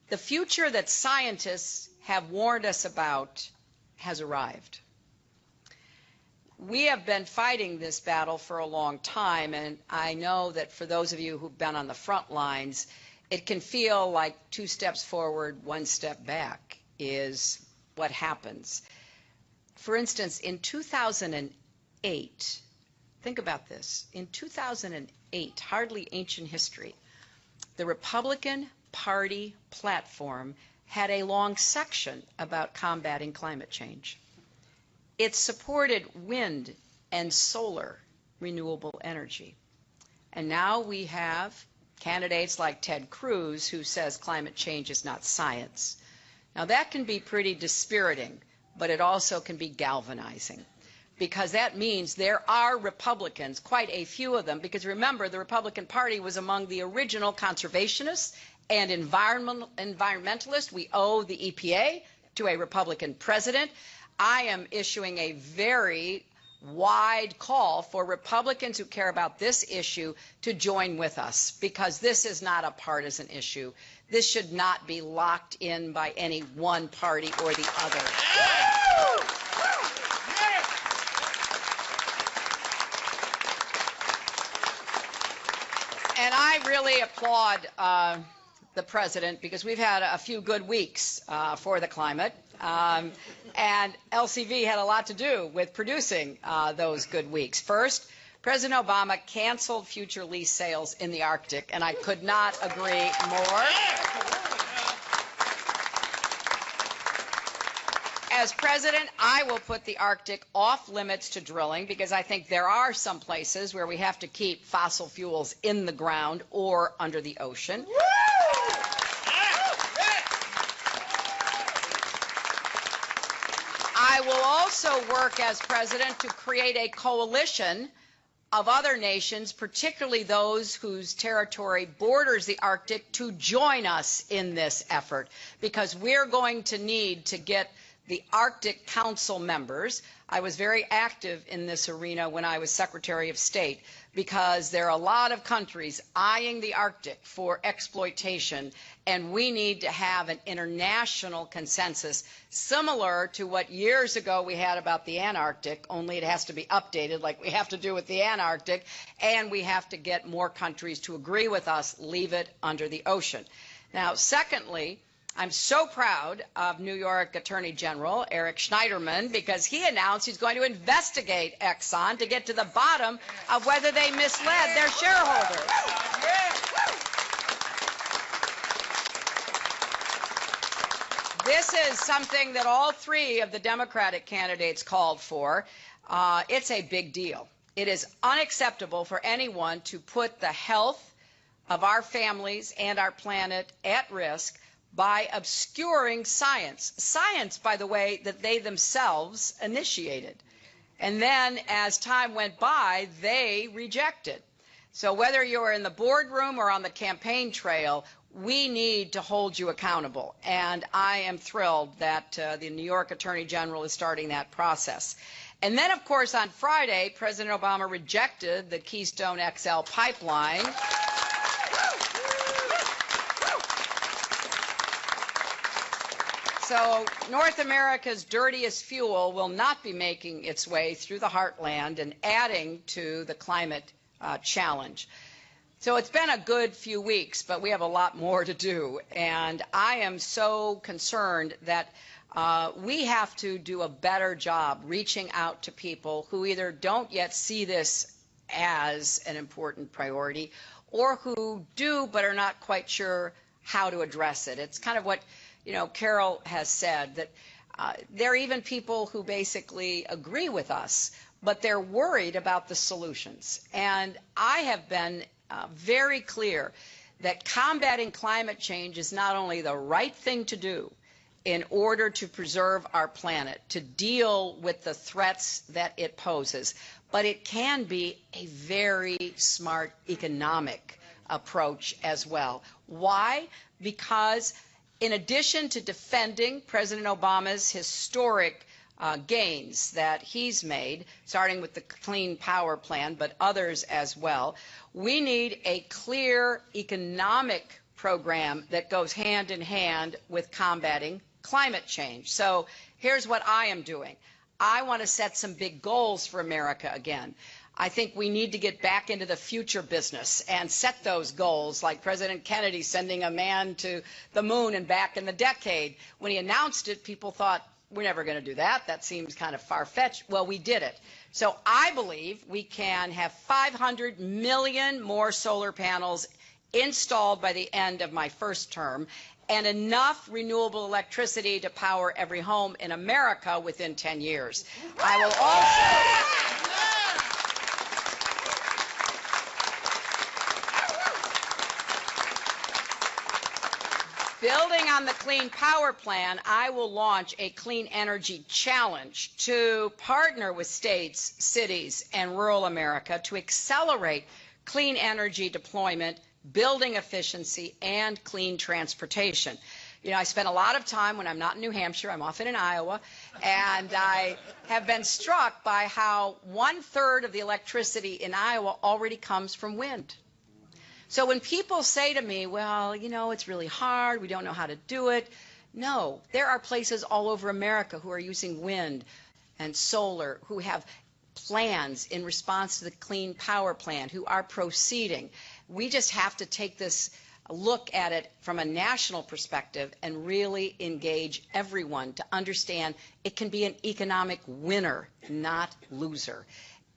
The future that scientists have warned us about has arrived. We have been fighting this battle for a long time, and I know that for those of you who've been on the front lines, it can feel like 2 steps forward, 1 step back is what happens. For instance, in 2008, think about this, in 2008, hardly ancient history, the Republican Party platform had a long section about combating climate change. It supported wind and solar renewable energy. And now we have candidates like Ted Cruz who says climate change is not science. Now that can be pretty dispiriting, but it also can be galvanizing, because that means there are Republicans, quite a few of them, because remember, the Republican Party was among the original conservationists and environmentalists. We owe the EPA to a Republican president. I am issuing a very wide call for Republicans who care about this issue to join with us, because this is not a partisan issue. This should not be locked in by any one party or the other. And I really applaud the president, because we've had a few good weeks for the climate, and LCV had a lot to do with producing those good weeks. First, President Obama canceled future lease sales in the Arctic, and I could not agree more. As president, I will put the Arctic off limits to drilling, because I think there are some places where we have to keep fossil fuels in the ground or under the ocean. I will also work as president to create a coalition of other nations, particularly those whose territory borders the Arctic, to join us in this effort, because we're going to need to get the Arctic Council members. I was very active in this arena when I was Secretary of State, because there are a lot of countries eyeing the Arctic for exploitation, and we need to have an international consensus similar to what years ago we had about the Antarctic, only it has to be updated like we have to do with the Antarctic, and we have to get more countries to agree with us, leave it under the ocean. Now, secondly, I'm so proud of New York Attorney General Eric Schneiderman, because he announced he's going to investigate Exxon to get to the bottom of whether they misled their shareholders. This is something that all 3 of the Democratic candidates called for. It's a big deal. It is unacceptable for anyone to put the health of our families and our planet at risk by obscuring science. Science, by the way, that they themselves initiated. And then as time went by, they rejected. So whether you're in the boardroom or on the campaign trail, we need to hold you accountable. And I am thrilled that the New York Attorney General is starting that process. And then, of course, on Friday, President Obama rejected the Keystone XL pipeline. So North America's dirtiest fuel will not be making its way through the heartland and adding to the climate challenge. So it's been a good few weeks, but we have a lot more to do. And I am so concerned that we have to do a better job reaching out to people who either don't yet see this as an important priority, or who do but are not quite sure how to address it. It's kind of what Carol has said, that there are even people who basically agree with us, but they're worried about the solutions. And I have been very clear that combating climate change is not only the right thing to do in order to preserve our planet, to deal with the threats that it poses, but it can be a very smart economic approach as well. Why? Because in addition to defending President Obama's historic gains that he's made, starting with the Clean Power Plan, but others as well, we need a clear economic program that goes hand in hand with combating climate change. So here's what I am doing. I want to set some big goals for America again. I think we need to get back into the future business and set those goals, like President Kennedy sending a man to the moon and back in the decade. When he announced it, people thought, we're never going to do that. That seems kind of far-fetched. Well, we did it. So I believe we can have 500 million more solar panels installed by the end of my first term, and enough renewable electricity to power every home in America within 10 years. I will also... Building on the Clean Power Plan, I will launch a clean energy challenge to partner with states, cities, and rural America to accelerate clean energy deployment, building efficiency, and clean transportation. You know, I spend a lot of time when I'm not in New Hampshire, I'm often in Iowa, and I have been struck by how 1/3 of the electricity in Iowa already comes from wind. So when people say to me, well, you know, it's really hard, we don't know how to do it. No, there are places all over America who are using wind and solar, who have plans in response to the Clean Power Plan, who are proceeding. We just have to take this look at it from a national perspective and really engage everyone to understand it can be an economic winner, not loser.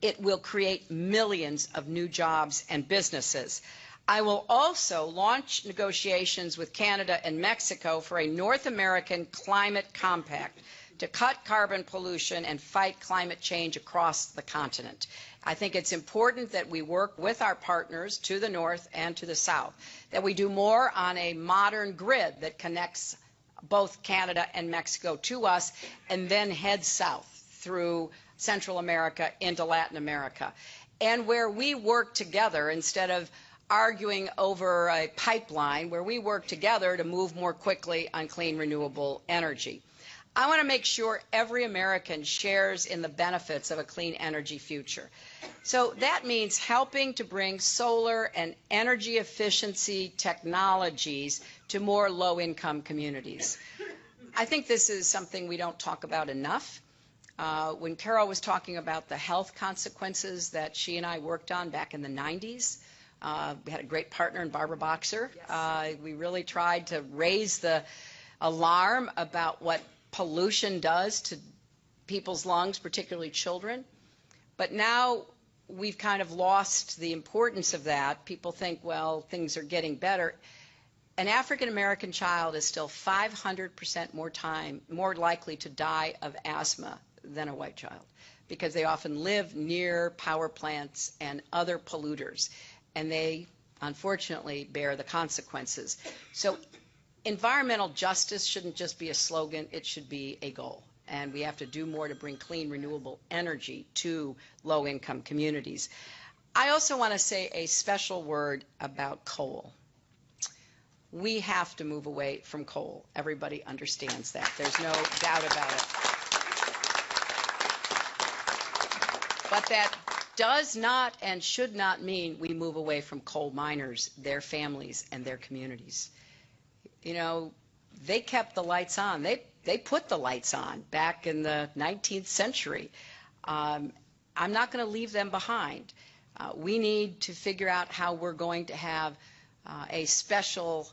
It will create millions of new jobs and businesses. I will also launch negotiations with Canada and Mexico for a North American climate compact to cut carbon pollution and fight climate change across the continent. I think it's important that we work with our partners to the north and to the south, that we do more on a modern grid that connects both Canada and Mexico to us and then heads south through Central America into Latin America, and where we work together instead of arguing over a pipeline, where we work together to move more quickly on clean renewable energy. I want to make sure every American shares in the benefits of a clean energy future. So that means helping to bring solar and energy efficiency technologies to more low-income communities. I think this is something we don't talk about enough. When Carol was talking about the health consequences that she and I worked on back in the 90s, we had a great partner in Barbara Boxer. Yes. We really tried to raise the alarm about what pollution does to people's lungs, particularly children. But now we've kind of lost the importance of that. People think, well, things are getting better. An African American child is still 500% more likely to die of asthma than a white child, because they often live near power plants and other polluters, and they unfortunately bear the consequences. So environmental justice shouldn't just be a slogan, it should be a goal. And we have to do more to bring clean, renewable energy to low-income communities. I also want to say a special word about coal. We have to move away from coal. Everybody understands that. There's no doubt about it. But that does not and should not mean we move away from coal miners, their families, and their communities. You know, they kept the lights on. They put the lights on back in the 19th century. I'm not going to leave them behind. We need to figure out how we're going to have a special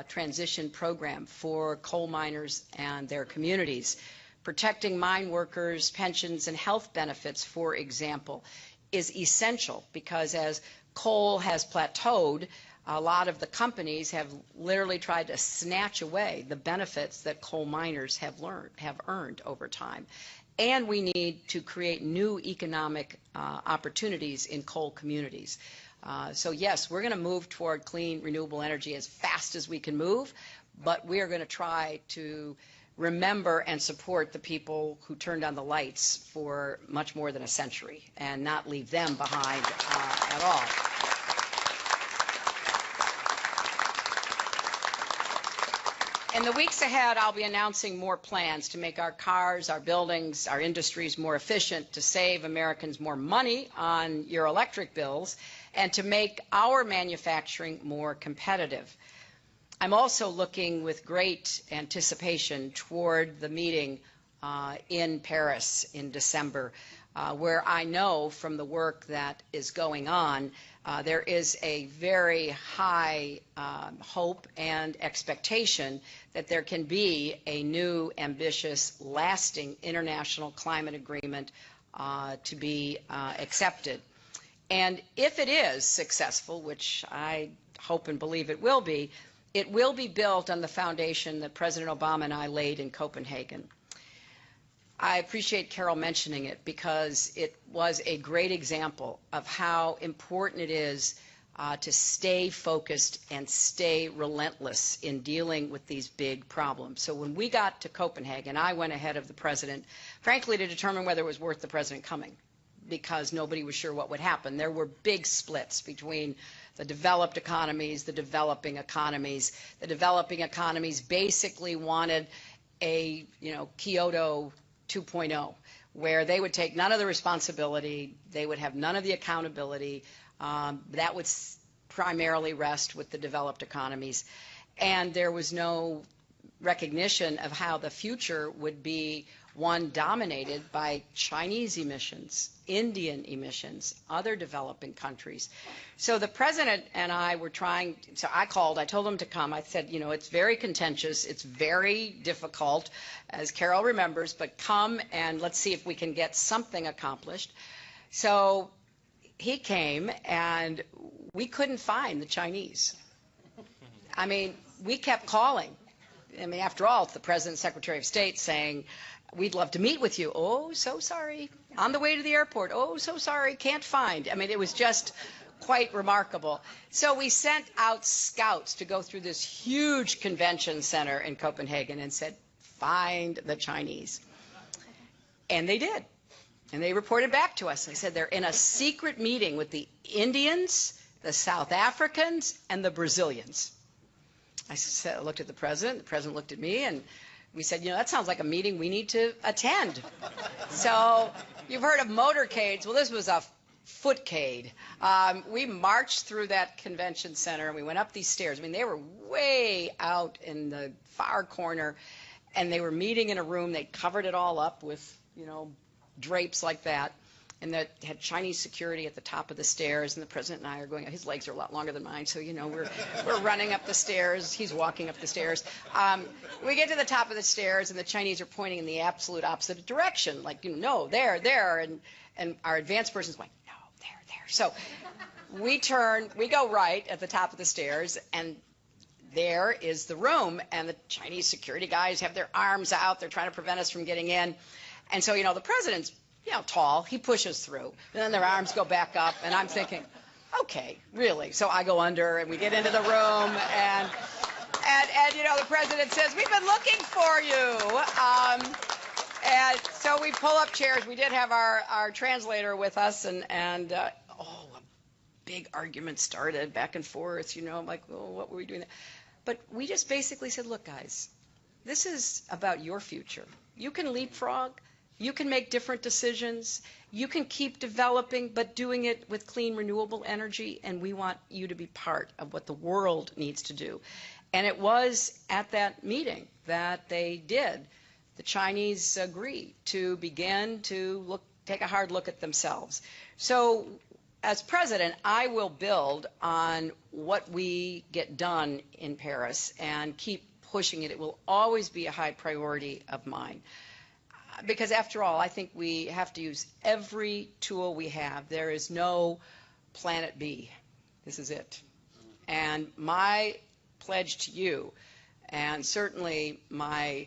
transition program for coal miners and their communities. Protecting mine workers' pensions and health benefits, for example, is essential, because as coal has plateaued, a lot of the companies have literally tried to snatch away the benefits that coal miners have earned over time. And we need to create new economic opportunities in coal communities. So yes, we're going to move toward clean, renewable energy as fast as we can move, but we are going to try to remember and support the people who turned on the lights for much more than a century and not leave them behind at all. In the weeks ahead, I'll be announcing more plans to make our cars, our buildings, our industries more efficient, to save Americans more money on your electric bills, and to make our manufacturing more competitive. I'm also looking with great anticipation toward the meeting in Paris in December, where I know from the work that is going on, there is a very high hope and expectation that there can be a new, ambitious, lasting international climate agreement to be accepted. And if it is successful, which I hope and believe it will be built on the foundation that President Obama and I laid in Copenhagen. I appreciate Carol mentioning it because it was a great example of how important it is to stay focused and stay relentless in dealing with these big problems. So when we got to Copenhagen, I went ahead of the president, frankly, to determine whether it was worth the president coming, because nobody was sure what would happen. There were big splits between the developed economies, the developing economies. The developing economies basically wanted a, Kyoto 2.0, where they would take none of the responsibility, they would have none of the accountability. That would primarily rest with the developed economies. And there was no recognition of how the future would be one dominated by Chinese emissions, Indian emissions, other developing countries. So the president and I were trying, so I told him to come. I said, it's very contentious, it's very difficult, as Carol remembers, but come and let's see if we can get something accomplished. So he came and we couldn't find the Chinese. I mean, we kept calling. I mean, after all, it's the President and Secretary of State saying, we'd love to meet with you. Oh, so sorry. On the way to the airport. Oh, so sorry. Can't find. I mean, it was just quite remarkable. So we sent out scouts to go through this huge convention center in Copenhagen and said, find the Chinese. And they did. And they reported back to us. They said they're in a secret meeting with the Indians, the South Africans, and the Brazilians. I looked at the president looked at me, and we said, that sounds like a meeting we need to attend. So you've heard of motorcades. Well, this was a footcade. We marched through that convention center, and we went up these stairs. I mean, they were way out in the far corner, and they were meeting in a room. They covered it all up with, drapes like that. And that had Chinese security at the top of the stairs, and the president and I are going. His legs are a lot longer than mine, so we're running up the stairs. He's walking up the stairs. We get to the top of the stairs, and the Chinese are pointing in the absolute opposite direction, like no, there, and our advanced person's going, no, there. So we go right at the top of the stairs, and there is the room, and the Chinese security guys have their arms out. They're trying to prevent us from getting in, and so the president's tall, he pushes through, and then their arms go back up, and I'm thinking, okay, really? So I go under, and we get into the room, and the president says, we've been looking for you. And so we pull up chairs. We did have our translator with us, and a big argument started back and forth, I'm like, oh, what were we doing there? But we just basically said, look, guys, this is about your future. You can leapfrog. You can make different decisions. You can keep developing, but doing it with clean, renewable energy, and we want you to be part of what the world needs to do. And it was at that meeting that they did. The Chinese agree to begin to take a hard look at themselves. So as president, I will build on what we get done in Paris and keep pushing it. It will always be a high priority of mine. Because after all, I think we have to use every tool we have. There is no planet B. This is it. And my pledge to you, and certainly my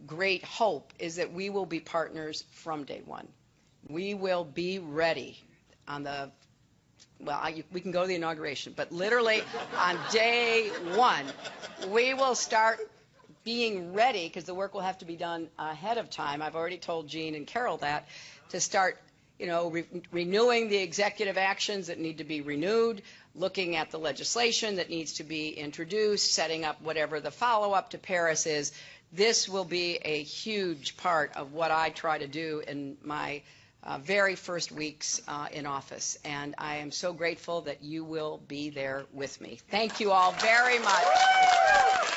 great hope, is that we will be partners from day one. We will be ready on we can go to the inauguration, but literally on day one, we will start being ready, because the work will have to be done ahead of time. I've already told Jean and Carol that, to start, renewing the executive actions that need to be renewed, looking at the legislation that needs to be introduced, setting up whatever the follow-up to Paris is. This will be a huge part of what I try to do in my very first weeks in office, and I am so grateful that you will be there with me. Thank you all very much.